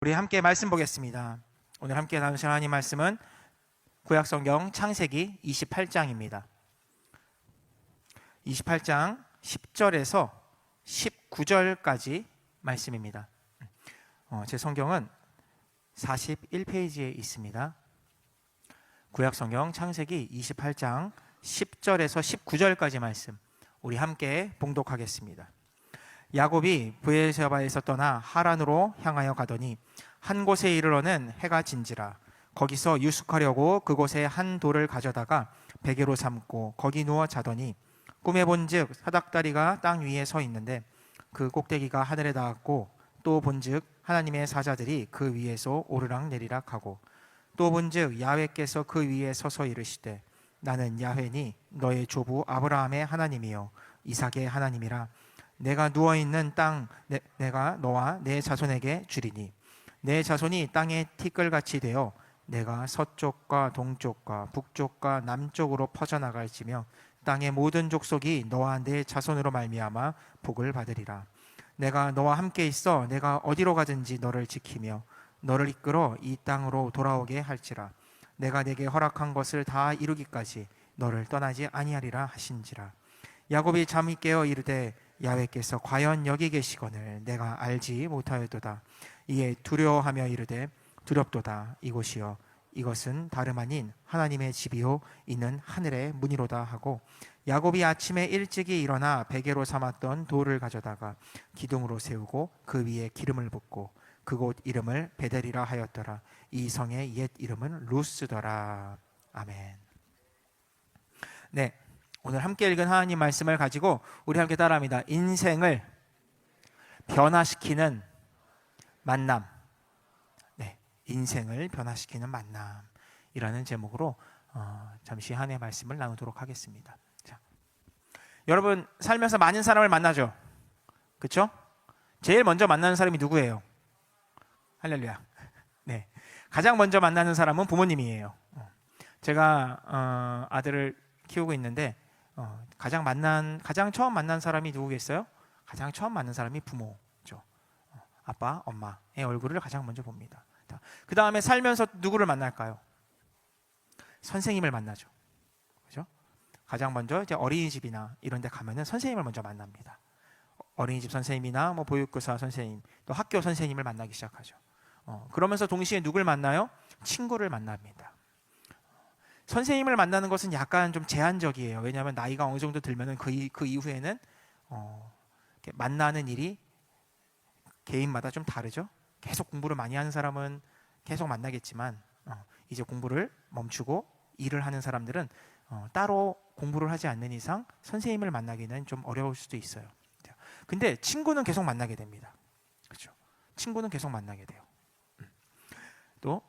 우리 함께 말씀 보겠습니다. 오늘 함께 나누실 하나님 말씀은 구약성경 창세기 28장입니다. 28장 10절에서 19절까지 말씀입니다. 제 성경은 41페이지에 있습니다. 구약성경 창세기 28장 10절에서 19절까지 말씀 우리 함께 봉독하겠습니다. 야곱이 브에르세바에서 떠나 하란으로 향하여 가더니 한 곳에 이르러는 해가 진지라. 거기서 유숙하려고 그곳에 한 돌을 가져다가 베개로 삼고 거기 누워 자더니 꿈에 본즉 사닥다리가 땅 위에 서 있는데 그 꼭대기가 하늘에 닿았고 또 본즉 하나님의 사자들이 그 위에서 오르락 내리락 하고 또 본즉 야훼께서 그 위에 서서 이르시되 나는 야훼니 너의 조부 아브라함의 하나님이요 이삭의 하나님이라. 내가 누워있는 땅 내가 너와 내 자손에게 주리니 내 자손이 땅의 티끌같이 되어 내가 서쪽과 동쪽과 북쪽과 남쪽으로 퍼져나갈지며 땅의 모든 족속이 너와 내 자손으로 말미암아 복을 받으리라. 내가 너와 함께 있어 내가 어디로 가든지 너를 지키며 너를 이끌어 이 땅으로 돌아오게 할지라. 내가 내게 허락한 것을 다 이루기까지 너를 떠나지 아니하리라 하신지라. 야곱이 잠이 깨어 이르되 야훼께서 과연 여기 계시거늘 내가 알지 못하였도다. 이에 두려워하며 이르되 두렵도다. 이곳이여 이것은 다름 아닌 하나님의 집이요 이는 하늘의 문이로다 하고 야곱이 아침에 일찍이 일어나 베개로 삼았던 돌을 가져다가 기둥으로 세우고 그 위에 기름을 붓고 그곳 이름을 베델이라 하였더라. 이 성의 옛 이름은 루스더라. 아멘. 네, 오늘 함께 읽은 하나님 말씀을 가지고 우리 함께 따라합니다. 인생을 변화시키는 만남. 네, 인생을 변화시키는 만남이라는 제목으로 잠시 한해 말씀을 나누도록 하겠습니다. 자, 여러분 살면서 많은 사람을 만나죠. 그렇죠? 제일 먼저 만나는 사람이 누구예요? 할렐루야. 네, 가장 먼저 만나는 사람은 부모님이에요. 제가 아들을 키우고 있는데 가장 처음 만난 사람이 누구겠어요? 가장 처음 만난 사람이 부모죠. 아빠, 엄마의 얼굴을 가장 먼저 봅니다. 그 다음에 살면서 누구를 만날까요? 선생님을 만나죠. 그죠? 가장 먼저 이제 어린이집이나 이런 데 가면은 선생님을 먼저 만납니다. 어린이집 선생님이나 뭐 보육교사 선생님, 또 학교 선생님을 만나기 시작하죠. 그러면서 동시에 누굴 만나요? 친구를 만납니다. 선생님을 만나는 것은 약간 좀 제한적이에요. 왜냐하면 나이가 어느 정도 들면은 그 이후에는 만나는 일이 개인마다 좀 다르죠. 계속 공부를 많이 하는 사람은 계속 만나겠지만 이제 공부를 멈추고 일을 하는 사람들은 따로 공부를 하지 않는 이상 선생님을 만나기는 좀 어려울 수도 있어요. 근데 친구는 계속 만나게 됩니다. 그렇죠? 친구는 계속 만나게 돼요. 또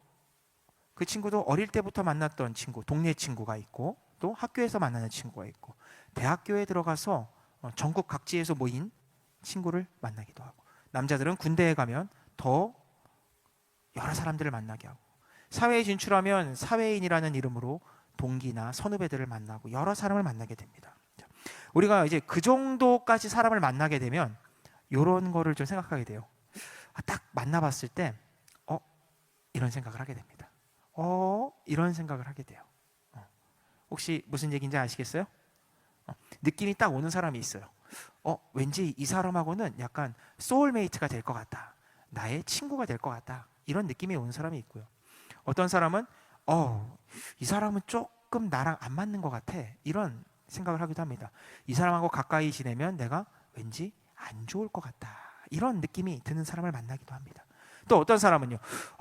그 친구도 어릴 때부터 만났던 친구, 동네 친구가 있고 또 학교에서 만나는 친구가 있고 대학교에 들어가서 전국 각지에서 모인 친구를 만나기도 하고 남자들은 군대에 가면 더 여러 사람들을 만나게 하고 사회에 진출하면 사회인이라는 이름으로 동기나 선후배들을 만나고 여러 사람을 만나게 됩니다. 우리가 이제 그 정도까지 사람을 만나게 되면 이런 거를 좀 생각하게 돼요. 딱 만나봤을 때 이런 생각을 하게 됩니다. 이런 생각을 하게 돼요. 혹시 무슨 얘기인지 아시겠어요? 느낌이 딱 오는 사람이 있어요. 왠지 이 사람하고는 약간 소울메이트가 될 것 같다. 나의 친구가 될 것 같다. 이런 느낌이 오는 사람이 있고요. 어떤 사람은 이 사람은 조금 나랑 안 맞는 것 같아. 이런 생각을 하기도 합니다. 이 사람하고 가까이 지내면 내가 왠지 안 좋을 것 같다. 이런 느낌이 드는 사람을 만나기도 합니다. 또 어떤 사람은요.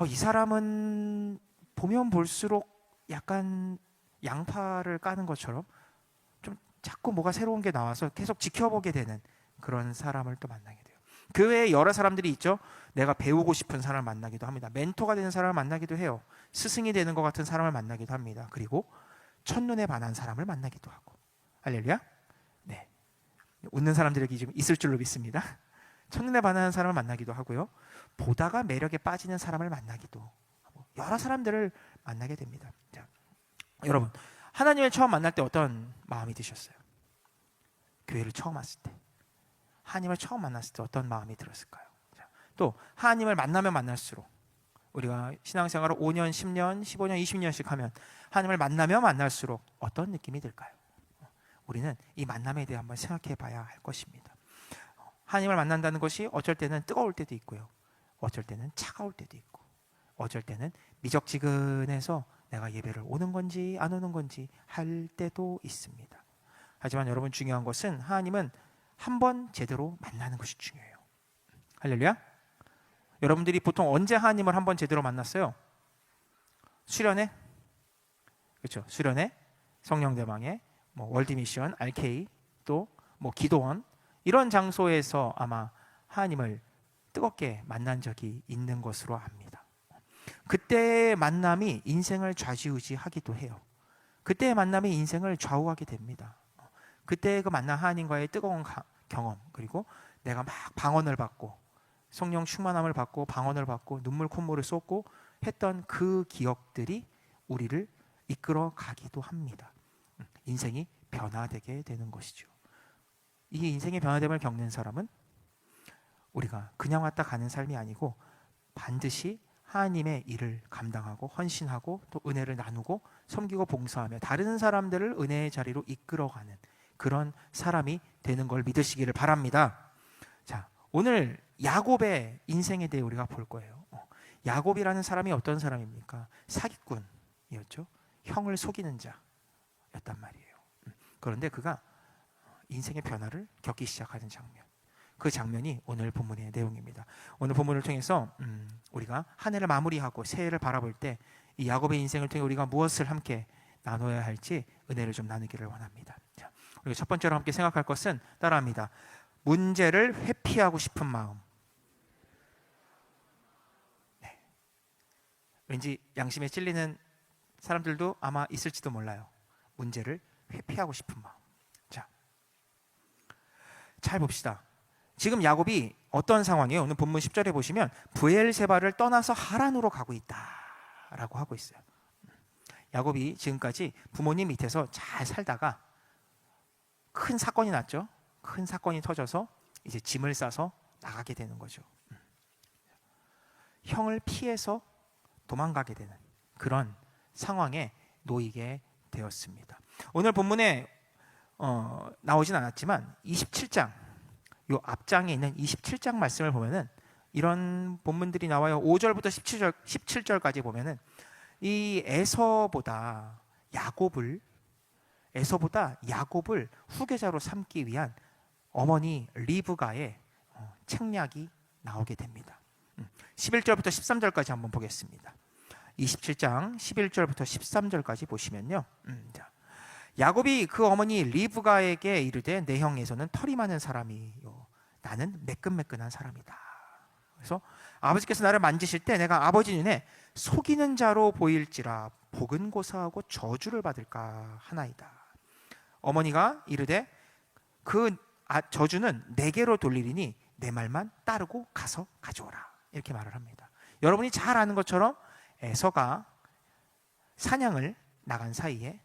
이 사람은 보면 볼수록 약간 양파를 까는 것처럼 좀 자꾸 뭐가 새로운 게 나와서 계속 지켜보게 되는 그런 사람을 또 만나게 돼요. 그 외에 여러 사람들이 있죠. 내가 배우고 싶은 사람을 만나기도 합니다. 멘토가 되는 사람을 만나기도 해요. 스승이 되는 것 같은 사람을 만나기도 합니다. 그리고 첫눈에 반한 사람을 만나기도 하고. 할렐루야. 네, 웃는 사람들이 지금 있을 줄로 믿습니다. 첫눈에 반하는 사람을 만나기도 하고요. 보다가 매력에 빠지는 사람을 만나기도 하고 여러 사람들을 만나게 됩니다. 자, 여러분 하나님을 처음 만날 때 어떤 마음이 드셨어요? 교회를 처음 왔을 때 하나님을 처음 만났을 때 어떤 마음이 들었을까요? 자, 또 하나님을 만나면 만날수록 우리가 신앙생활을 5년, 10년, 15년, 20년씩 하면 하나님을 만나면 만날수록 어떤 느낌이 들까요? 우리는 이 만남에 대해 한번 생각해 봐야 할 것입니다. 하나님을 만난다는 것이 어쩔 때는 뜨거울 때도 있고요, 어쩔 때는 차가울 때도 있고, 어쩔 때는 미적지근해서 내가 예배를 오는 건지 안 오는 건지 할 때도 있습니다. 하지만 여러분, 중요한 것은 하나님은 한 번 제대로 만나는 것이 중요해요. 할렐루야. 여러분들이 보통 언제 하나님을 한 번 제대로 만났어요? 수련회? 그렇죠. 수련회, 성령대방회, 월드미션, RK, 또 기도원, 이런 장소에서 아마 하나님을 뜨겁게 만난 적이 있는 것으로 압니다. 그때의 만남이 인생을 좌지우지하기도 해요. 그때의 만남이 인생을 좌우하게 됩니다. 그때 그 만난 하나님과의 뜨거운 경험, 그리고 내가 막 방언을 받고 성령 충만함을 받고 방언을 받고 눈물 콧물을 쏟고 했던 그 기억들이 우리를 이끌어 가기도 합니다. 인생이 변화되게 되는 것이죠. 이 인생의 변화됨을 겪는 사람은 우리가 그냥 왔다 가는 삶이 아니고 반드시 하나님의 일을 감당하고 헌신하고 또 은혜를 나누고 섬기고 봉사하며 다른 사람들을 은혜의 자리로 이끌어가는 그런 사람이 되는 걸 믿으시기를 바랍니다. 자, 오늘 야곱의 인생에 대해 우리가 볼 거예요. 야곱이라는 사람이 어떤 사람입니까? 사기꾼이었죠. 형을 속이는 자였단 말이에요. 그런데 그가 인생의 변화를 겪기 시작하는 장면, 그 장면이 오늘 본문의 내용입니다. 오늘 본문을 통해서 우리가 한 해를 마무리하고 새해를 바라볼 때 이 야곱의 인생을 통해 우리가 무엇을 함께 나눠야 할지 은혜를 좀 나누기를 원합니다. 자, 우리가 첫 번째로 함께 생각할 것은 따라합니다. 문제를 회피하고 싶은 마음. 네. 왠지 양심에 찔리는 사람들도 아마 있을지도 몰라요. 문제를 회피하고 싶은 마음. 자, 잘 봅시다. 지금 야곱이 어떤 상황이에요? 오늘 본문 10절에 보시면 브엘세바를 떠나서 하란으로 가고 있다라고 하고 있어요. 야곱이 지금까지 부모님 밑에서 잘 살다가 큰 사건이 났죠. 큰 사건이 터져서 이제 짐을 싸서 나가게 되는 거죠. 형을 피해서 도망가게 되는 그런 상황에 놓이게 되었습니다. 오늘 본문에 나오진 않았지만 27장, 요 앞장에 있는 27장 말씀을 보면은 이런 본문들이 나와요. 5절부터 17절까지 보면은 이 에서보다 야곱을 후계자로 삼기 위한 어머니 리브가의 책략이 나오게 됩니다. 11절부터 13절까지 한번 보겠습니다. 27장 11절부터 13절까지 보시면요. 야곱이 그 어머니 리브가에게 이르되 내 형 에서는 털이 많은 사람이요 나는 매끈매끈한 사람이다. 그래서 아버지께서 나를 만지실 때 내가 아버지 눈에 속이는 자로 보일지라 복은 고사하고 저주를 받을까 하나이다. 어머니가 이르되 그 저주는 내게로 돌리리니 내 말만 따르고 가서 가져오라. 이렇게 말을 합니다. 여러분이 잘 아는 것처럼 에서가 사냥을 나간 사이에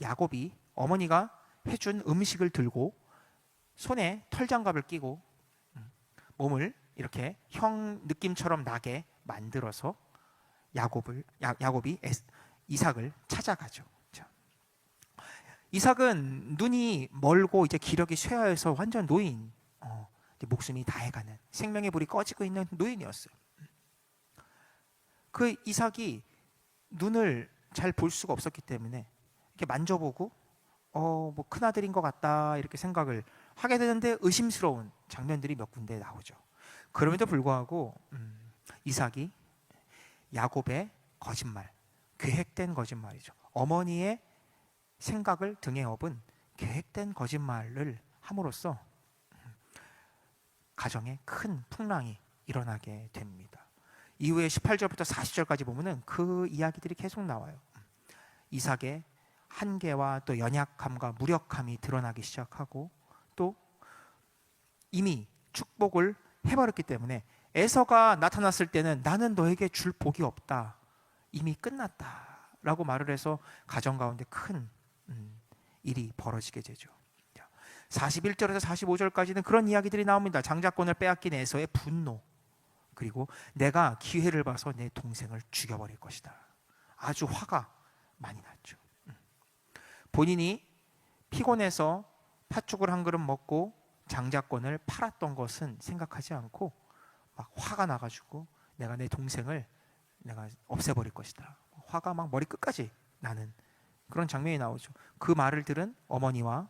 야곱이 어머니가 해준 음식을 들고 손에 털장갑을 끼고 몸을 이렇게 형 느낌처럼 나게 만들어서 야곱이 이삭을 찾아가죠. 자, 이삭은 눈이 멀고 이제 기력이 쇠하여서 완전 노인, 목숨이 다해가는 생명의 불이 꺼지고 있는 노인이었어요. 그 이삭이 눈을 잘 볼 수가 없었기 때문에 이렇게 만져보고 뭐 큰아들인 것 같다 이렇게 생각을 하게 되는데 의심스러운 장면들이 몇 군데 나오죠. 그럼에도 불구하고 이삭이 야곱의 거짓말, 계획된 거짓말이죠. 어머니의 생각을 등에 업은 계획된 거짓말을 함으로써 가정에 큰 풍랑이 일어나게 됩니다. 이후에 18절부터 40절까지 보면은 그 이야기들이 계속 나와요. 이삭의 한계와 또 연약함과 무력함이 드러나기 시작하고 또 이미 축복을 해버렸기 때문에 에서가 나타났을 때는 나는 너에게 줄 복이 없다. 이미 끝났다. 라고 말을 해서 가정 가운데 큰 일이 벌어지게 되죠. 41절에서 45절까지는 그런 이야기들이 나옵니다. 장자권을 빼앗긴 에서의 분노, 그리고 내가 기회를 봐서 내 동생을 죽여버릴 것이다. 아주 화가 많이 났죠. 본인이 피곤해서 팥죽을 한 그릇 먹고 장자권을 팔았던 것은 생각하지 않고 막 화가 나가지고 내가 내 동생을 내가 없애버릴 것이다. 화가 막 머리 끝까지 나는 그런 장면이 나오죠. 그 말을 들은 어머니와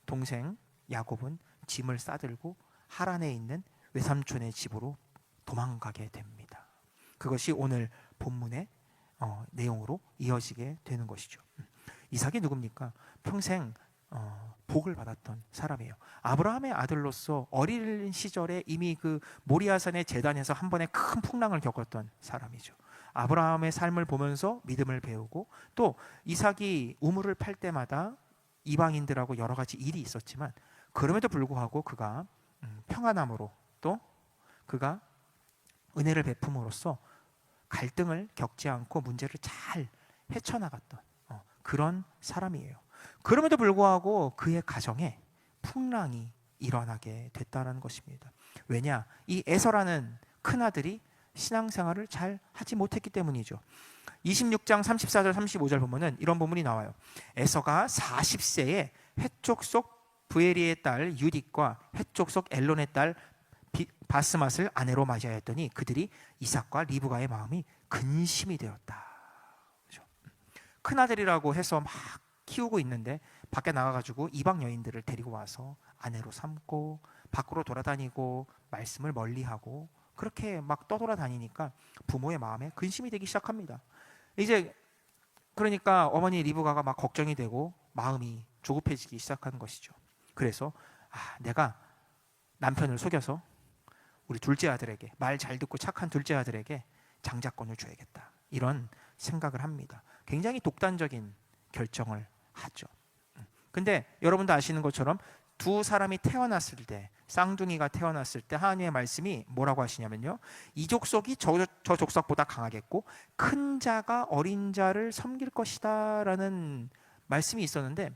동생 야곱은 짐을 싸들고 하란에 있는 외삼촌의 집으로 도망가게 됩니다. 그것이 오늘 본문의 내용으로 이어지게 되는 것이죠. 이삭이 누굽니까? 평생 복을 받았던 사람이에요. 아브라함의 아들로서 어린 시절에 이미 그 모리아산의 제단에서 한 번의 큰 풍랑을 겪었던 사람이죠. 아브라함의 삶을 보면서 믿음을 배우고 또 이삭이 우물을 팔 때마다 이방인들하고 여러 가지 일이 있었지만 그럼에도 불구하고 그가 평안함으로 또 그가 은혜를 베품으로써 갈등을 겪지 않고 문제를 잘 헤쳐나갔던 그런 사람이에요. 그럼에도 불구하고 그의 가정에 풍랑이 일어나게 됐다는 것입니다. 왜냐? 이 에서라는 큰아들이 신앙생활을 잘 하지 못했기 때문이죠. 26장 34절 35절 보면은 이런 본문이 나와요. 에서가 40세에 해쪽 속 부에리의 딸 유딕과 해쪽 속 엘론의 딸 바스맛을 아내로 맞이하였더니 그들이 이삭과 리브가의 마음이 근심이 되었다. 그렇죠? 큰아들이라고 해서 막 키우고 있는데 밖에 나가가지고 이방 여인들을 데리고 와서 아내로 삼고 밖으로 돌아다니고 말씀을 멀리하고 그렇게 막 떠돌아다니니까 부모의 마음에 근심이 되기 시작합니다. 이제 그러니까 어머니 리브가가 막 걱정이 되고 마음이 조급해지기 시작하는 것이죠. 그래서 내가 남편을 속여서 우리 둘째 아들에게 말 잘 듣고 착한 둘째 아들에게 장자권을 줘야겠다. 이런 생각을 합니다. 굉장히 독단적인 결정을 하죠. 근데 여러분도 아시는 것처럼 두 사람이 태어났을 때 쌍둥이가 태어났을 때 하나님의 말씀이 뭐라고 하시냐면요. 이 족속이 저 족속보다 강하겠고 큰 자가 어린 자를 섬길 것이다 라는 말씀이 있었는데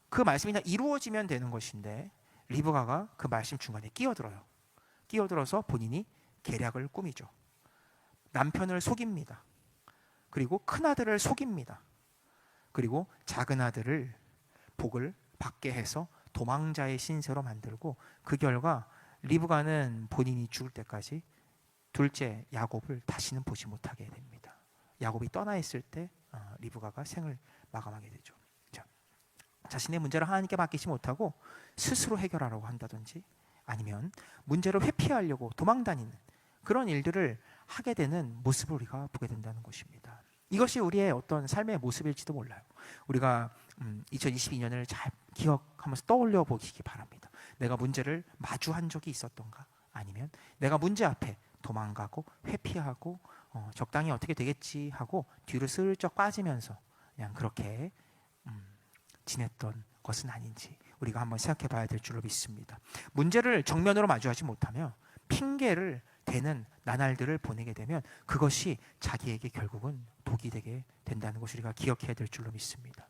그 말씀이 다 이루어지면 되는 것인데 리브가가 그 말씀 중간에 끼어들어요. 끼어들어서 본인이 계략을 꾸미죠. 남편을 속입니다. 그리고 큰아들을 속입니다. 그리고 작은 아들을 복을 받게 해서 도망자의 신세로 만들고 그 결과 리브가는 본인이 죽을 때까지 둘째 야곱을 다시는 보지 못하게 됩니다. 야곱이 떠나 있을 때 리브가가 생을 마감하게 되죠. 자, 자신의 문제를 하나님께 맡기지 못하고 스스로 해결하려고 한다든지 아니면 문제를 회피하려고 도망다니는 그런 일들을 하게 되는 모습을 우리가 보게 된다는 것입니다. 이것이 우리의 어떤 삶의 모습일지도 몰라요. 우리가 2022년을 잘 기억하면서 떠올려 보시기 바랍니다. 내가 문제를 마주한 적이 있었던가 아니면 내가 문제 앞에 도망가고 회피하고 적당히 어떻게 되겠지 하고 뒤로 슬쩍 빠지면서 그냥 그렇게 지냈던 것은 아닌지 우리가 한번 생각해 봐야 될 줄로 믿습니다. 문제를 정면으로 마주하지 못하며 핑계를 대는 나날들을 보내게 되면 그것이 자기에게 결국은 독이 되게 된다는 것을 우리가 기억해야 될 줄로 믿습니다.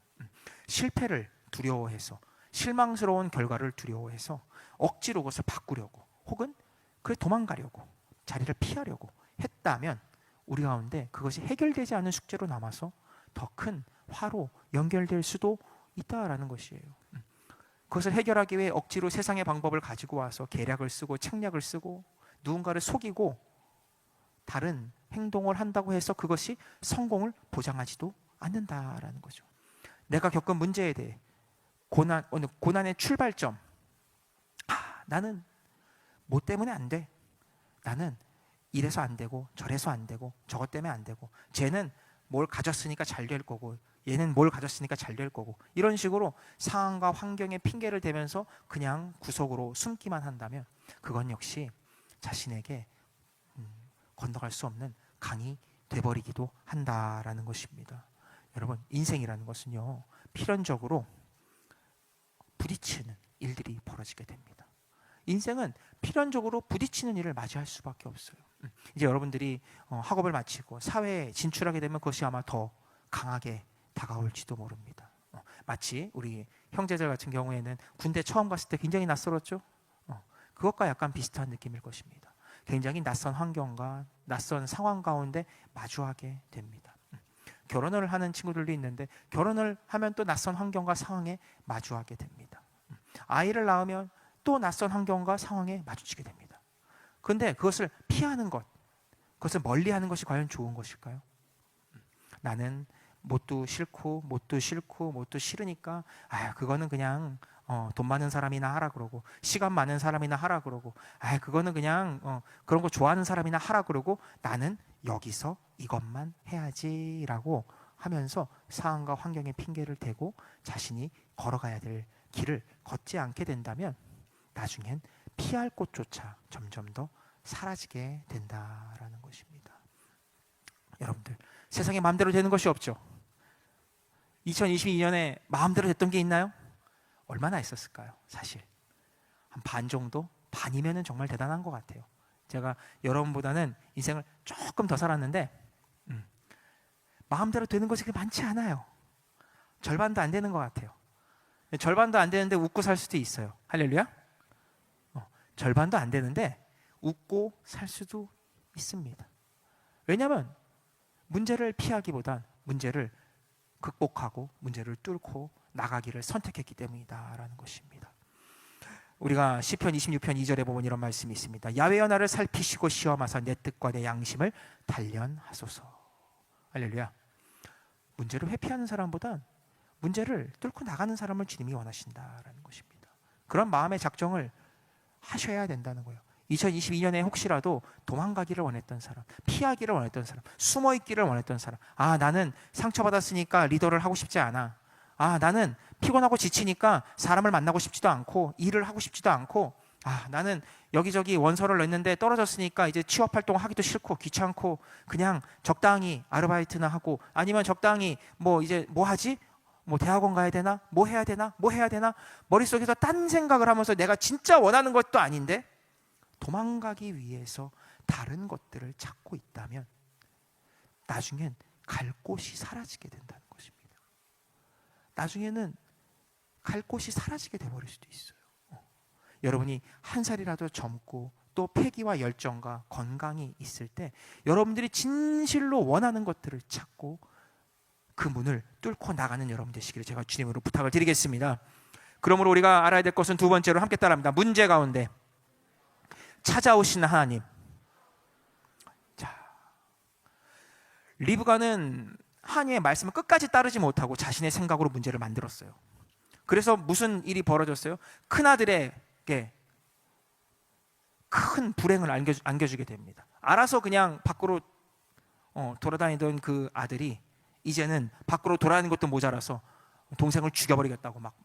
실패를 두려워해서 실망스러운 결과를 두려워해서 억지로 그것을 바꾸려고 혹은 그래 도망가려고 자리를 피하려고 했다면 우리 가운데 그것이 해결되지 않은 숙제로 남아서 더 큰 화로 연결될 수도 있다라는 것이에요. 그것을 해결하기 위해 억지로 세상의 방법을 가지고 와서 계략을 쓰고 책략을 쓰고 누군가를 속이고 다른 행동을 한다고 해서 그것이 성공을 보장하지도 않는다라는 거죠. 내가 겪은 문제에 대해 고난의 출발점, 나는 뭐 때문에 안 돼. 나는 이래서 안 되고 저래서 안 되고 저것 때문에 안 되고 쟤는 뭘 가졌으니까 잘 될 거고 얘는 뭘 가졌으니까 잘 될 거고 이런 식으로 상황과 환경에 핑계를 대면서 그냥 구석으로 숨기만 한다면 그건 역시 자신에게 건너갈 수 없는 강이 돼버리기도 한다라는 것입니다. 여러분 인생이라는 것은요 필연적으로 부딪히는 일들이 벌어지게 됩니다. 인생은 필연적으로 부딪히는 일을 맞이할 수밖에 없어요. 이제 여러분들이 학업을 마치고 사회에 진출하게 되면 그것이 아마 더 강하게 다가올지도 모릅니다. 마치 우리 형제들 같은 경우에는 군대 처음 갔을 때 굉장히 낯설었죠. 그것과 약간 비슷한 느낌일 것입니다. 굉장히 낯선 환경과 낯선 상황 가운데 마주하게 됩니다. 결혼을 하는 친구들도 있는데 결혼을 하면 또 낯선 환경과 상황에 마주하게 됩니다. 아이를 낳으면 또 낯선 환경과 상황에 마주치게 됩니다. 그런데 그것을 피하는 것, 그것을 멀리하는 것이 과연 좋은 것일까요? 나는 뭣도 싫고 뭣도 싫으니까 그거는 그냥 돈 많은 사람이나 하라 그러고, 시간 많은 사람이나 하라 그러고, 그거는 그냥 그런 거 좋아하는 사람이나 하라 그러고, 나는 여기서 이것만 해야지라고 하면서 상황과 환경에 핑계를 대고 자신이 걸어가야 될 길을 걷지 않게 된다면 나중엔 피할 곳조차 점점 더 사라지게 된다라는 것입니다. 여러분들, 세상에 마음대로 되는 것이 없죠. 2022년에 마음대로 됐던 게 있나요? 얼마나 있었을까요? 사실 한 반 정도? 반이면은 정말 대단한 것 같아요. 제가 여러분보다는 인생을 조금 더 살았는데 마음대로 되는 것이 그렇게 많지 않아요. 절반도 안 되는 것 같아요. 절반도 안 되는데 웃고 살 수도 있어요. 할렐루야. 절반도 안 되는데 웃고 살 수도 있습니다. 왜냐하면 문제를 피하기보단 문제를 극복하고 문제를 뚫고 나가기를 선택했기 때문이다라는 것입니다. 우리가 시편 26편 2절에 보면 이런 말씀이 있습니다. 야훼여 나를 살피시고 시험하사 내 뜻과 내 양심을 단련하소서. 할렐루야. 문제를 회피하는 사람보단 문제를 뚫고 나가는 사람을 주님이 원하신다라는 것입니다. 그런 마음의 작정을 하셔야 된다는 거예요. 2022년에 혹시라도 도망가기를 원했던 사람, 피하기를 원했던 사람, 숨어있기를 원했던 사람, 나는 상처받았으니까 리더를 하고 싶지 않아, 나는 피곤하고 지치니까 사람을 만나고 싶지도 않고 일을 하고 싶지도 않고, 나는 여기저기 원서를 냈는데 떨어졌으니까 이제 취업활동 하기도 싫고 귀찮고 그냥 적당히 아르바이트나 하고, 아니면 적당히 이제 뭐 하지? 대학원 가야 되나? 뭐 해야 되나? 머릿속에서 딴 생각을 하면서 내가 진짜 원하는 것도 아닌데 도망가기 위해서 다른 것들을 찾고 있다면 나중엔 갈 곳이 사라지게 된다는 것입니다. 나중에는 갈 곳이 사라지게 돼버릴 수도 있어요. 여러분이 한 살이라도 젊고 또 패기와 열정과 건강이 있을 때 여러분들이 진실로 원하는 것들을 찾고 그 문을 뚫고 나가는 여러분 되시기를 제가 주님으로 부탁을 드리겠습니다. 그러므로 우리가 알아야 될 것은 두 번째로 함께 따라합니다. 문제 가운데 찾아오신 하나님. 자, 리브가는 하나님의 말씀을 끝까지 따르지 못하고 자신의 생각으로 문제를 만들었어요. 그래서 무슨 일이 벌어졌어요? 큰아들에게 큰 불행을 안겨주게 됩니다. 알아서 그냥 밖으로 돌아다니던 그 아들이 이제는 밖으로 돌아다니는 것도 모자라서 동생을 죽여버리겠다고 막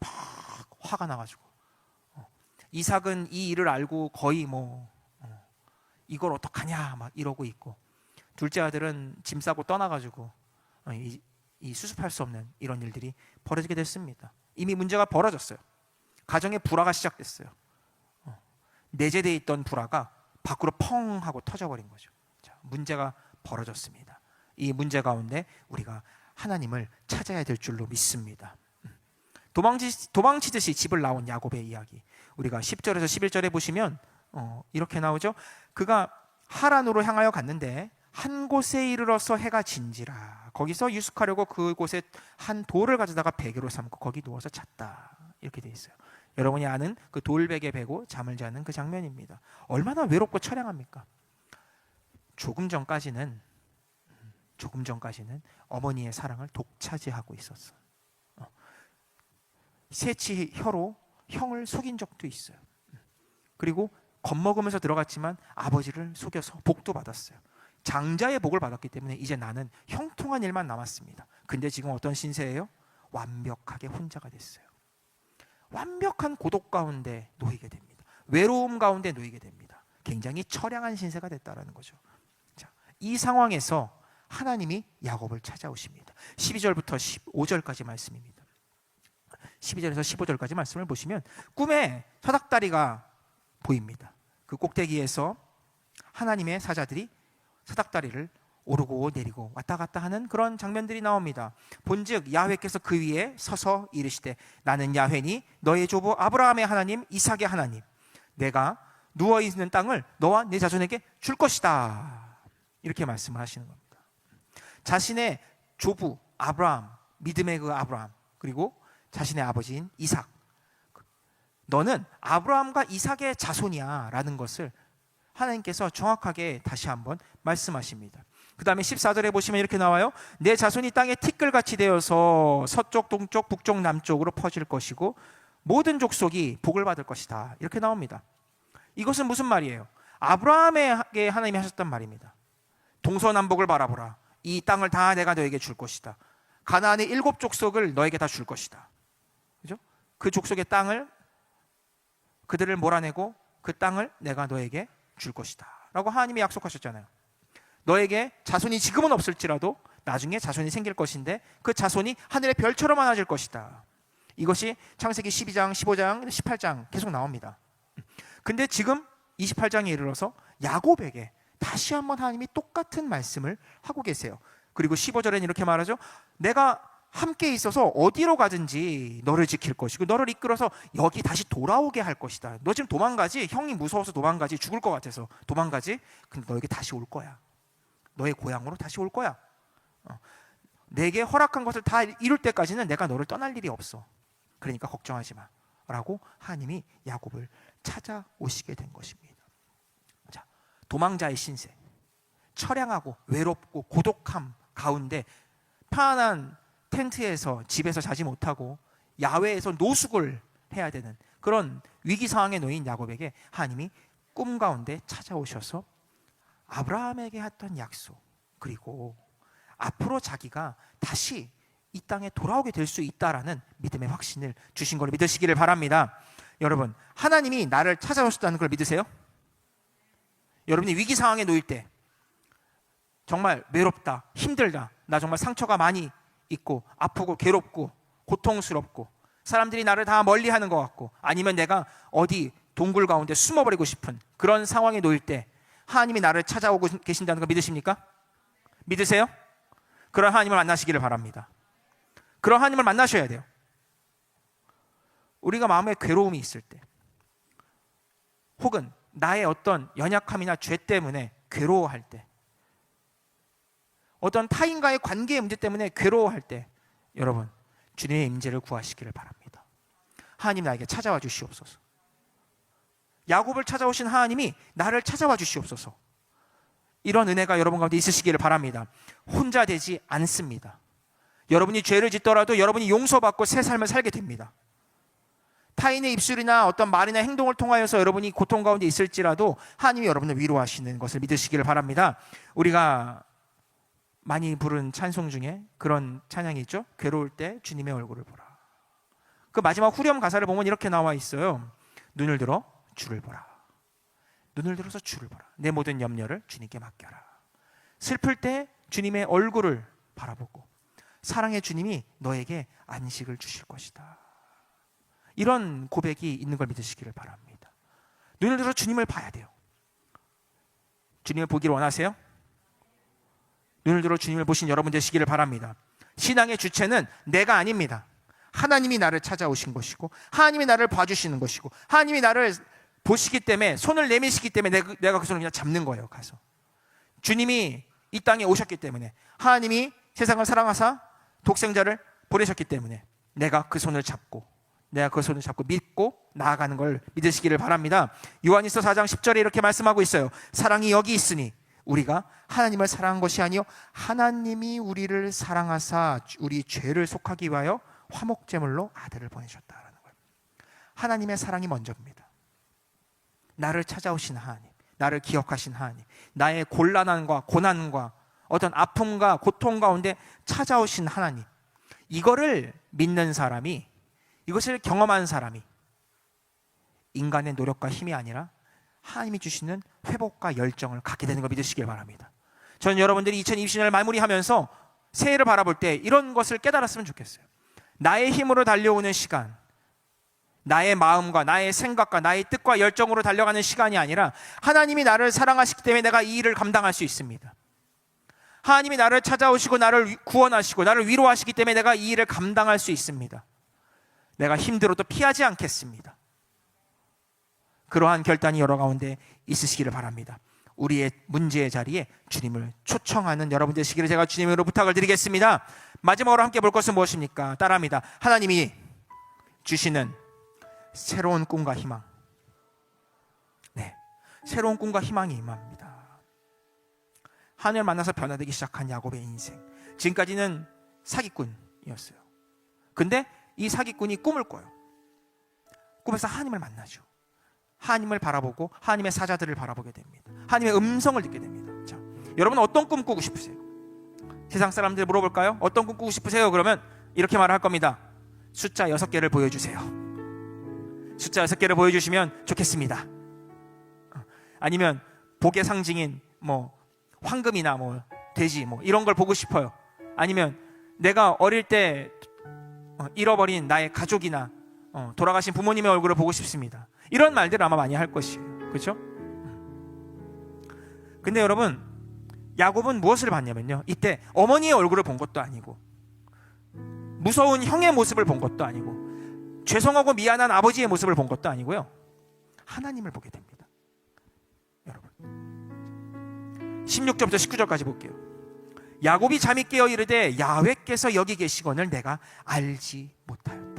화가 나가지고, 이삭은 이 일을 알고 거의 이걸 어떡하냐 막 이러고 있고, 둘째 아들은 짐 싸고 떠나가지고 이 수습할 수 없는 이런 일들이 벌어지게 됐습니다. 이미 문제가 벌어졌어요. 가정의 불화가 시작됐어요. 내재되어 있던 불화가 밖으로 펑 하고 터져버린 거죠. 자, 문제가 벌어졌습니다. 이 문제 가운데 우리가 하나님을 찾아야 될 줄로 믿습니다. 도망치듯이 집을 나온 야곱의 이야기, 우리가 10절에서 11절에 보시면 이렇게 나오죠. 그가 하란으로 향하여 갔는데 한 곳에 이르러서 해가 진지라. 거기서 유숙하려고 그곳에 한 돌을 가져다가 베개로 삼고 거기 누워서 잤다. 이렇게 되어 있어요. 여러분이 아는 그 돌베개 베고 잠을 자는 그 장면입니다. 얼마나 외롭고 처량합니까? 조금 전까지는 어머니의 사랑을 독차지하고 있었어. 새치 혀로 형을 속인 적도 있어요. 그리고 겁먹으면서 들어갔지만 아버지를 속여서 복도 받았어요. 장자의 복을 받았기 때문에 이제 나는 형통한 일만 남았습니다. 근데 지금 어떤 신세예요? 완벽하게 혼자가 됐어요. 완벽한 고독 가운데 놓이게 됩니다. 외로움 가운데 놓이게 됩니다. 굉장히 처량한 신세가 됐다는 거죠. 자, 이 상황에서 하나님이 야곱을 찾아오십니다. 12절부터 15절까지 말씀입니다. 12절에서 15절까지 말씀을 보시면 꿈에 사닥다리가 보입니다. 그 꼭대기에서 하나님의 사자들이 사닥다리를 오르고 내리고 왔다 갔다 하는 그런 장면들이 나옵니다. 본즉 야훼께서 그 위에 서서 이르시되 나는 야훼니 너의 조부 아브라함의 하나님 이삭의 하나님, 내가 누워있는 땅을 너와 네 자손에게 줄 것이다. 이렇게 말씀을 하시는 겁니다. 자신의 조부 아브라함, 믿음의 그 아브라함, 그리고 자신의 아버지인 이삭, 너는 아브라함과 이삭의 자손이야 라는 것을 하나님께서 정확하게 다시 한번 말씀하십니다. 그 다음에 14절에 보시면 이렇게 나와요. 내 자손이 땅에 티끌같이 되어서 서쪽, 동쪽, 북쪽, 남쪽으로 퍼질 것이고 모든 족속이 복을 받을 것이다. 이렇게 나옵니다. 이것은 무슨 말이에요? 아브라함에게 하나님이 하셨단 말입니다. 동서남북을 바라보라. 이 땅을 다 내가 너에게 줄 것이다. 가나안의 7 족속을 너에게 다 줄 것이다. 그죠? 그 족속의 땅을, 그들을 몰아내고 그 땅을 내가 너에게 줄 것이다 라고 하나님이 약속하셨잖아요. 너에게 자손이 지금은 없을지라도 나중에 자손이 생길 것인데 그 자손이 하늘의 별처럼 많아질 것이다. 이것이 창세기 12장, 15장, 18장 계속 나옵니다. 근데 지금 28장에 이르러서 야곱에게 다시 한번 하나님이 똑같은 말씀을 하고 계세요. 그리고 15절에는 이렇게 말하죠. 내가 함께 있어서 어디로 가든지 너를 지킬 것이고 너를 이끌어서 여기 다시 돌아오게 할 것이다. 너 지금 도망가지? 형이 무서워서 도망가지? 죽을 것 같아서 도망가지? 근데 너에게 다시 올 거야. 너의 고향으로 다시 올 거야. 내게 허락한 것을 다 이룰 때까지는 내가 너를 떠날 일이 없어. 그러니까 걱정하지 마 라고 하나님이 야곱을 찾아오시게 된 것입니다. 자, 도망자의 신세, 처량하고 외롭고 고독함 가운데 편안한 텐트에서 집에서 자지 못하고 야외에서 노숙을 해야 되는 그런 위기 상황에 놓인 야곱에게 하나님이 꿈 가운데 찾아오셔서 아브라함에게 했던 약속, 그리고 앞으로 자기가 다시 이 땅에 돌아오게 될 수 있다라는 믿음의 확신을 주신 걸 믿으시기를 바랍니다. 여러분, 하나님이 나를 찾아오셨다는 걸 믿으세요? 여러분이 위기 상황에 놓일 때 정말 외롭다, 힘들다, 나 정말 상처가 많이 있고 아프고 괴롭고 고통스럽고 사람들이 나를 다 멀리하는 것 같고 아니면 내가 어디 동굴 가운데 숨어버리고 싶은 그런 상황에 놓일 때 하나님이 나를 찾아오고 계신다는 거 믿으십니까? 믿으세요? 그런 하나님을 만나시기를 바랍니다. 그런 하나님을 만나셔야 돼요. 우리가 마음에 괴로움이 있을 때 혹은 나의 어떤 연약함이나 죄 때문에 괴로워할 때, 어떤 타인과의 관계의 문제 때문에 괴로워할 때 여러분, 주님의 임재를 구하시기를 바랍니다. 하나님 나에게 찾아와 주시옵소서. 야곱을 찾아오신 하나님이 나를 찾아와 주시옵소서. 이런 은혜가 여러분 가운데 있으시기를 바랍니다. 혼자 되지 않습니다. 여러분이 죄를 짓더라도 여러분이 용서받고 새 삶을 살게 됩니다. 타인의 입술이나 어떤 말이나 행동을 통하여서 여러분이 고통 가운데 있을지라도 하나님이 여러분을 위로하시는 것을 믿으시기를 바랍니다. 우리가 많이 부른 찬송 중에 그런 찬양이 있죠. 괴로울 때 주님의 얼굴을 보라. 그 마지막 후렴 가사를 보면 이렇게 나와 있어요. 눈을 들어 주를 보라. 눈을 들어서 주를 보라. 내 모든 염려를 주님께 맡겨라. 슬플 때 주님의 얼굴을 바라보고 사랑의 주님이 너에게 안식을 주실 것이다. 이런 고백이 있는 걸 믿으시기를 바랍니다. 눈을 들어 주님을 봐야 돼요. 주님을 보기를 원하세요? 눈을 들어 주님을 보신 여러분 되시기를 바랍니다. 신앙의 주체는 내가 아닙니다. 하나님이 나를 찾아오신 것이고 하나님이 나를 봐주시는 것이고 하나님이 나를 보시기 때문에 손을 내미시기 때문에 내가 그 손을 그냥 잡는 거예요. 가서 주님이 이 땅에 오셨기 때문에, 하나님이 세상을 사랑하사 독생자를 보내셨기 때문에 내가 그 손을 잡고 믿고 나아가는 걸 믿으시기를 바랍니다. 요한일서 4장 10절에 이렇게 말씀하고 있어요. 사랑이 여기 있으니 우리가 하나님을 사랑한 것이 아니요 하나님이 우리를 사랑하사 우리 죄를 속하기 위하여 화목제물로 아들을 보내셨다라는 거예요. 하나님의 사랑이 먼저입니다. 나를 찾아오신 하나님, 나를 기억하신 하나님, 나의 곤란함과 고난과 어떤 아픔과 고통 가운데 찾아오신 하나님, 이거를 믿는 사람이, 이것을 경험한 사람이 인간의 노력과 힘이 아니라 하나님이 주시는 회복과 열정을 갖게 되는 걸 믿으시길 바랍니다. 저는 여러분들이 2020년을 마무리하면서 새해를 바라볼 때 이런 것을 깨달았으면 좋겠어요. 나의 힘으로 달려오는 시간, 나의 마음과 나의 생각과 나의 뜻과 열정으로 달려가는 시간이 아니라 하나님이 나를 사랑하시기 때문에 내가 이 일을 감당할 수 있습니다. 하나님이 나를 찾아오시고 나를 구원하시고 나를 위로하시기 때문에 내가 이 일을 감당할 수 있습니다. 내가 힘들어도 피하지 않겠습니다. 그러한 결단이 여러 가운데 있으시기를 바랍니다. 우리의 문제의 자리에 주님을 초청하는 여러분 되시기를 제가 주님으로 부탁을 드리겠습니다. 마지막으로 함께 볼 것은 무엇입니까? 따라합니다. 하나님이 주시는 새로운 꿈과 희망. 네, 새로운 꿈과 희망이 임합니다. 하나님을 만나서 변화되기 시작한 야곱의 인생. 지금까지는 사기꾼이었어요. 근데 이 사기꾼이 꿈을 꿔요. 꿈에서 하나님을 만나죠. 하나님을 바라보고 하나님의 사자들을 바라보게 됩니다. 하나님의 음성을 듣게 됩니다. 자, 여러분 어떤 꿈 꾸고 싶으세요? 세상 사람들 물어볼까요? 어떤 꿈 꾸고 싶으세요? 그러면 이렇게 말을 할 겁니다. 숫자 6개를 보여주세요. 숫자 6개를 보여주시면 좋겠습니다. 아니면 복의 상징인 황금이나 돼지 이런 걸 보고 싶어요. 아니면 내가 어릴 때 잃어버린 나의 가족이나 돌아가신 부모님의 얼굴을 보고 싶습니다. 이런 말들을 아마 많이 할 것이에요. 그렇죠? 근데 여러분, 야곱은 무엇을 봤냐면요, 이때 어머니의 얼굴을 본 것도 아니고 무서운 형의 모습을 본 것도 아니고 죄송하고 미안한 아버지의 모습을 본 것도 아니고요, 하나님을 보게 됩니다. 여러분, 16절부터 19절까지 볼게요. 야곱이 잠이 깨어 이르되 야훼께서 여기 계시거늘 내가 알지 못하였다.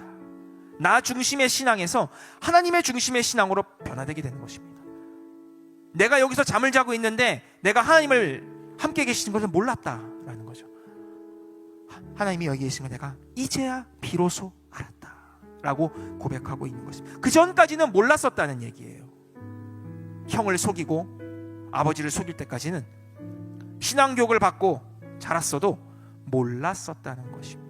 나 중심의 신앙에서 하나님의 중심의 신앙으로 변화되게 되는 것입니다. 내가 여기서 잠을 자고 있는데 내가 하나님을 함께 계시는 것을 몰랐다라는 거죠. 하나님이 여기 계신 걸 내가 이제야 비로소 알았다 라고 고백하고 있는 것입니다. 그 전까지는 몰랐었다는 얘기예요. 형을 속이고 아버지를 속일 때까지는 신앙교육을 받고 자랐어도 몰랐었다는 것입니다.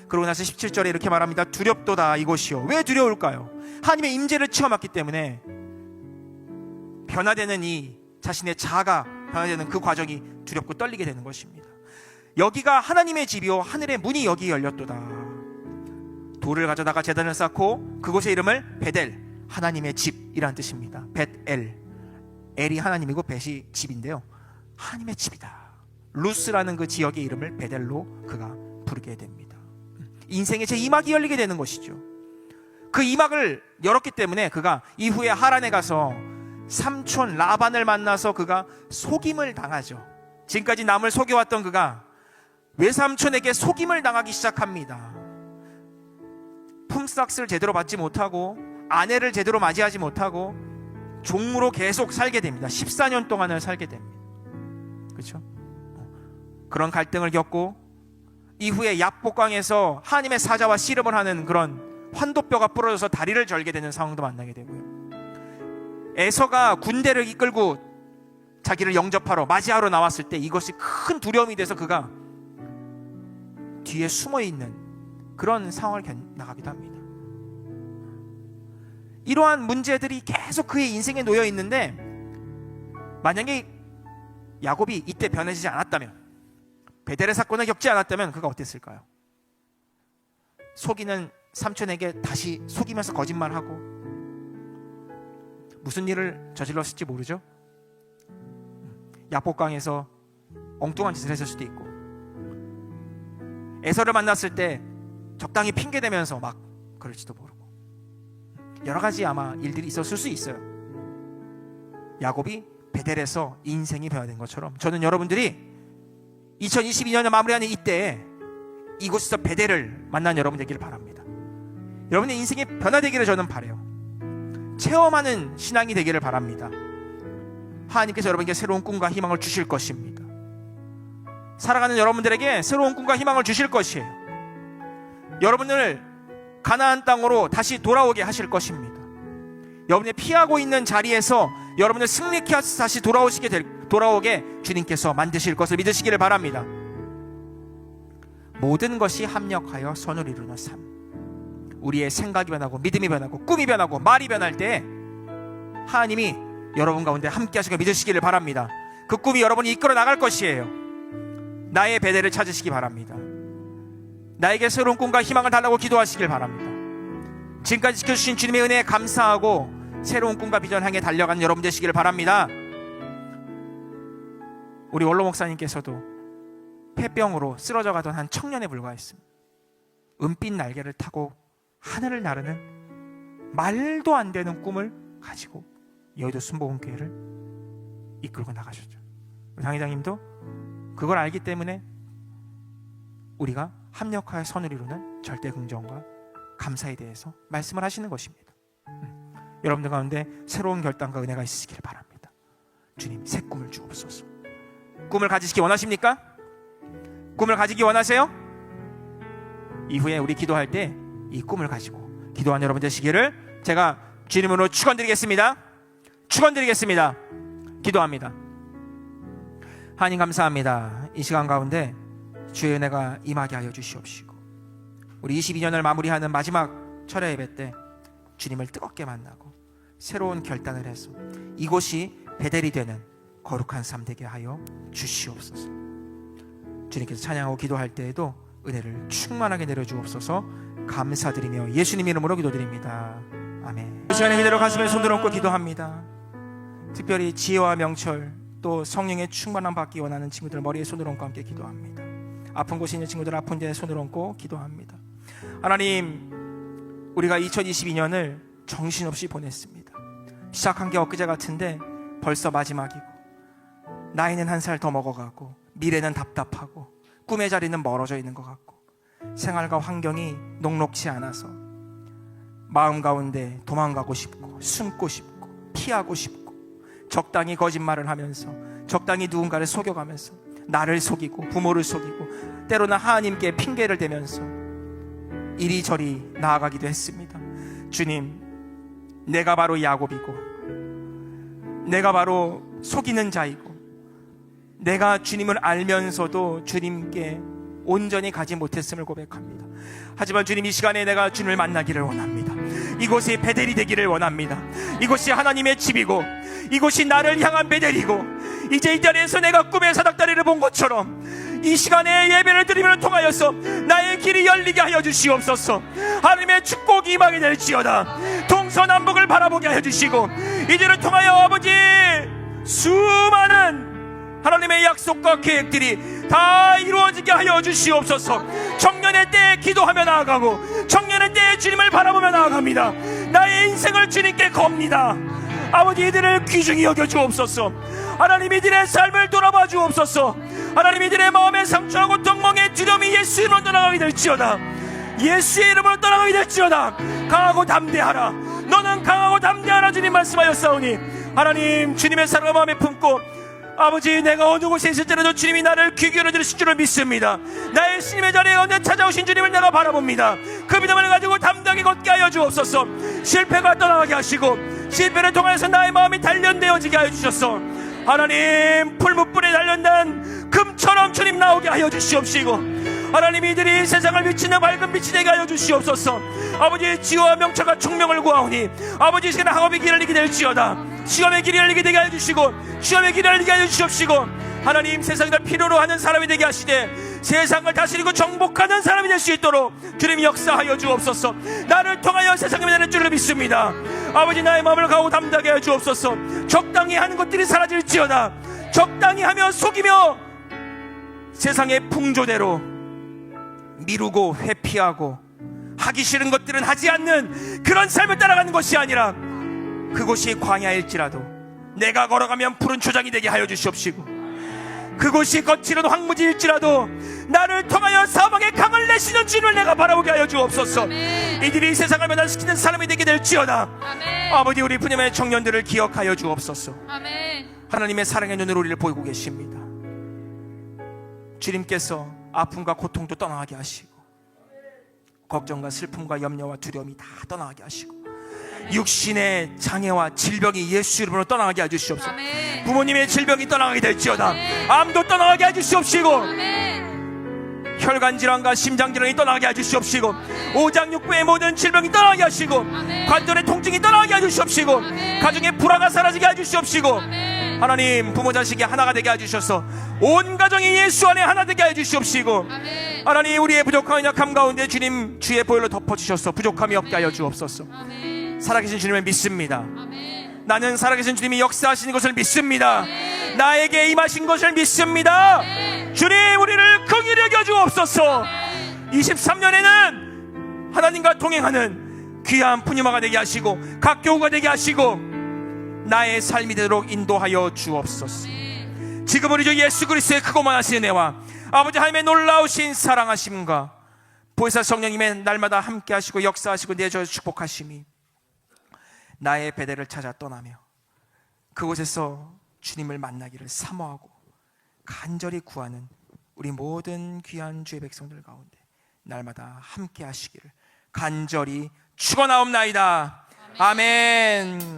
그러고 나서 17절에 이렇게 말합니다. 두렵도다 이곳이요. 왜 두려울까요? 하나님의 임재를 체험했기 때문에 변화되는 이 자신의 자아가 변화되는 그 과정이 두렵고 떨리게 되는 것입니다. 여기가 하나님의 집이요 하늘의 문이 여기 열렸도다. 돌을 가져다가 제단을 쌓고 그곳의 이름을 베델, 하나님의 집이라는 뜻입니다. 벳엘, 엘이 하나님이고 벳이 집인데요, 하나님의 집이다. 루스라는 그 지역의 이름을 베델로 그가 부르게 됩니다. 인생의 제2막이 열리게 되는 것이죠. 그 2막을 열었기 때문에 그가 이후에 하란에 가서 삼촌 라반을 만나서 그가 속임을 당하죠. 지금까지 남을 속여왔던 그가 외삼촌에게 속임을 당하기 시작합니다. 품삯을 제대로 받지 못하고 아내를 제대로 맞이하지 못하고 종으로 계속 살게 됩니다. 14년 동안을 살게 됩니다. 그렇죠? 그런 갈등을 겪고 이후에 야복강에서 하나님의 사자와 씨름을 하는 그런 환도뼈가 부러져서 다리를 절게 되는 상황도 만나게 되고요. 에서가 군대를 이끌고 자기를 영접하러 맞이하러 나왔을 때 이것이 큰 두려움이 돼서 그가 뒤에 숨어있는 그런 상황을 나가기도 합니다. 이러한 문제들이 계속 그의 인생에 놓여 있는데, 만약에 야곱이 이때 변해지지 않았다면, 베델의 사건을 겪지 않았다면 그가 어땠을까요? 속이는 삼촌에게 다시 속이면서 거짓말하고 무슨 일을 저질렀을지 모르죠. 야복강에서 엉뚱한 짓을 했을 수도 있고, 에서를 만났을 때 적당히 핑계대면서 막 그럴지도 모르고, 여러 가지 아마 일들이 있었을 수 있어요. 야곱이 베델에서 인생이 변화된 것처럼 저는 여러분들이 2022년을 마무리하는 이때에 이곳에서 베델을 만난 여러분 되기를 바랍니다. 여러분의 인생이 변화되기를 저는 바라요. 체험하는 신앙이 되기를 바랍니다. 하나님께서 여러분에게 새로운 꿈과 희망을 주실 것입니다. 살아가는 여러분들에게 새로운 꿈과 희망을 주실 것이에요. 여러분을 가나안 땅으로 다시 돌아오게 하실 것입니다. 여러분이 피하고 있는 자리에서 여러분을 승리케 하셔서 다시 돌아오게 주님께서 만드실 것을 믿으시기를 바랍니다. 모든 것이 합력하여 선을 이루는 삶. 우리의 생각이 변하고 믿음이 변하고 꿈이 변하고 말이 변할 때 하나님이 여러분 가운데 함께 하시고 믿으시기를 바랍니다. 그 꿈이 여러분이 이끌어 나갈 것이에요. 나의 베델을 찾으시기 바랍니다. 나에게 새로운 꿈과 희망을 달라고 기도하시길 바랍니다. 지금까지 지켜주신 주님의 은혜에 감사하고 새로운 꿈과 비전 향해 달려가는 여러분 되시기를 바랍니다. 우리 원로 목사님께서도 폐병으로 쓰러져 가던 한 청년에 불과했습니다. 은빛 날개를 타고 하늘을 나르는 말도 안 되는 꿈을 가지고 여의도 순복음교회를 이끌고 나가셨죠. 당회장님도 그걸 알기 때문에 우리가 합력하여 선을 이루는 절대 긍정과 감사에 대해서 말씀을 하시는 것입니다. 여러분들 가운데 새로운 결단과 은혜가 있으시길 바랍니다. 주님, 새 꿈을 주옵소서. 꿈을 가지시기 원하십니까? 꿈을 가지기 원하세요? 이후에 우리 기도할 때 이 꿈을 가지고 기도한 여러분 되시기를 제가 주님으로 축원드리겠습니다. 축원드리겠습니다. 기도합니다. 하나님 감사합니다. 이 시간 가운데 주의 은혜가 임하게 하여 주시옵시고, 우리 22년을 마무리하는 마지막 철야 예배 때 주님을 뜨겁게 만나고 새로운 결단을 해서 이곳이 베델이 되는 거룩한 삶 되게 하여 주시옵소서. 주님께서 찬양하고 기도할 때에도 은혜를 충만하게 내려주옵소서. 감사드리며 예수님 이름으로 기도드립니다. 아멘. 이 시간에 그대로 가슴에 손을 얹고 기도합니다. 특별히 지혜와 명철 또 성령의 충만함 받기 원하는 친구들 머리에 손을 얹고 함께 기도합니다. 아픈 곳에 있는 친구들 아픈 데에 손을 얹고 기도합니다. 하나님, 우리가 2022년을 정신없이 보냈습니다. 시작한 게 엊그제 같은데 벌써 마지막이고, 나이는 한 살 더 먹어가고, 미래는 답답하고, 꿈의 자리는 멀어져 있는 것 같고, 생활과 환경이 녹록지 않아서 마음 가운데 도망가고 싶고, 숨고 싶고, 피하고 싶고, 적당히 거짓말을 하면서, 적당히 누군가를 속여가면서, 나를 속이고 부모를 속이고, 때로는 하나님께 핑계를 대면서 이리저리 나아가기도 했습니다. 주님, 내가 바로 야곱이고, 내가 바로 속이는 자이고, 내가 주님을 알면서도 주님께 온전히 가지 못했음을 고백합니다. 하지만 주님, 이 시간에 내가 주님을 만나기를 원합니다. 이곳이 베델이 되기를 원합니다. 이곳이 하나님의 집이고, 이곳이 나를 향한 베델이고, 이제 이 자리에서 내가 꿈의 사닥다리를 본 것처럼 이 시간에 예배를 드림을 통하여서 나의 길이 열리게 하여 주시옵소서. 하나님의 축복이 임하게 될지어다. 동서남북을 바라보게 하여 주시고, 이제를 통하여 아버지 수많은 하나님의 약속과 계획들이 다 이루어지게 하여 주시옵소서. 청년의 때에 기도하며 나아가고, 청년의 때에 주님을 바라보며 나아갑니다. 나의 인생을 주님께 겁니다. 아버지, 이들을 귀중히 여겨 주옵소서. 하나님, 이들의 삶을 돌아봐 주옵소서. 하나님, 이들의 마음의 상처와 고통멍에 두려움이 예수 이름으로 떠나가게 될지어다. 예수의 이름으로 떠나가게 될지어다. 강하고 담대하라. 너는 강하고 담대하라. 주님 말씀하였사오니, 하나님, 주님의 사랑을 마음에 품고, 아버지, 내가 어느 곳에 있을지라도 주님이 나를 귀 기울여 주실 줄을 믿습니다. 나의 신임의 자리에 언제 찾아오신 주님을 내가 바라봅니다. 그 믿음을 가지고 담대하게 걷게 하여 주옵소서. 실패가 떠나가게 하시고, 실패를 통해서 나의 마음이 단련되어지게 하여 주셨소. 하나님, 풀무불에 단련된 금처럼 주님 나오게 하여 주시옵시고, 하나님, 이들이 세상을 비치는 밝은 빛이 되게 하여 주시옵소서. 아버지, 지혜와 명철과 총명을 구하오니, 아버지, 시간에 학업의 길을 이기게 될지어다. 시험의 길을 열리게 되게 하여 주시고, 시험의 길을 열리게 하여 주시옵시고, 하나님, 세상을 필요로 하는 사람이 되게 하시되 세상을 다스리고 정복하는 사람이 될 수 있도록 주님 역사하여 주옵소서. 나를 통하여 세상에 되는 줄을 믿습니다. 아버지, 나의 마음을 가고 담대하게 하여 주옵소서. 적당히 하는 것들이 사라질지어다. 적당히 하며 속이며 세상의 풍조대로 미루고 회피하고 하기 싫은 것들은 하지 않는 그런 삶을 따라가는 것이 아니라, 그곳이 광야일지라도 내가 걸어가면 푸른 초장이 되게 하여 주시옵시고, 그곳이 거칠은 황무지일지라도 나를 통하여 사방에 강을 내시는 주님을 내가 바라보게 하여 주옵소서. 아멘. 이들이 세상을 변화시키는 사람이 되게 될지어다. 아멘. 아버지, 우리 분야의 청년들을 기억하여 주옵소서. 아멘. 하나님의 사랑의 눈으로 우리를 보이고 계십니다. 주님께서 아픔과 고통도 떠나게 하시고, 걱정과 슬픔과 염려와 두려움이 다 떠나게 하시고, 육신의 장애와 질병이 예수 이름으로 떠나게 해주시옵소서. 아멘. 부모님의 질병이 떠나게 될지어다. 아멘. 암도 떠나게 해주시옵시고, 아멘. 혈관 질환과 심장 질환이 떠나게 해주시옵시고, 오장육부의 모든 질병이 떠나게 하시고, 아멘. 관절의 통증이 떠나게 해주시옵시고, 아멘. 가정의 불화가 사라지게 해주시옵시고, 아멘. 하나님, 부모 자식이 하나가 되게 해주셔서 온 가정이 예수 안에 하나 되게 해주시옵시고, 아멘. 하나님, 우리의 부족한 약함 가운데 주님 주의 보혈로 덮어주셔서 부족함이 없게 하여 주옵소서. 아멘. 살아계신 주님을 믿습니다. 아멘. 나는 살아계신 주님이 역사하시는 것을 믿습니다. 아멘. 나에게 임하신 것을 믿습니다. 아멘. 주님, 우리를 긍휼히 여겨 주옵소서. 23년에는 하나님과 동행하는 귀한 푸니마가 되게 하시고 각 교우가 되게 하시고 나의 삶이 되도록 인도하여 주옵소서. 지금 우리 주 예수 그리스도의 크고 만하신 은혜와 아버지 하나님의 놀라우신 사랑하심과 보혜사 성령님의 날마다 함께 하시고 역사하시고 내줘 축복하심이 나의 베델을 찾아 떠나며 그곳에서 주님을 만나기를 사모하고 간절히 구하는 우리 모든 귀한 주의 백성들 가운데 날마다 함께 하시기를 간절히 축원하옵나이다. 아멘.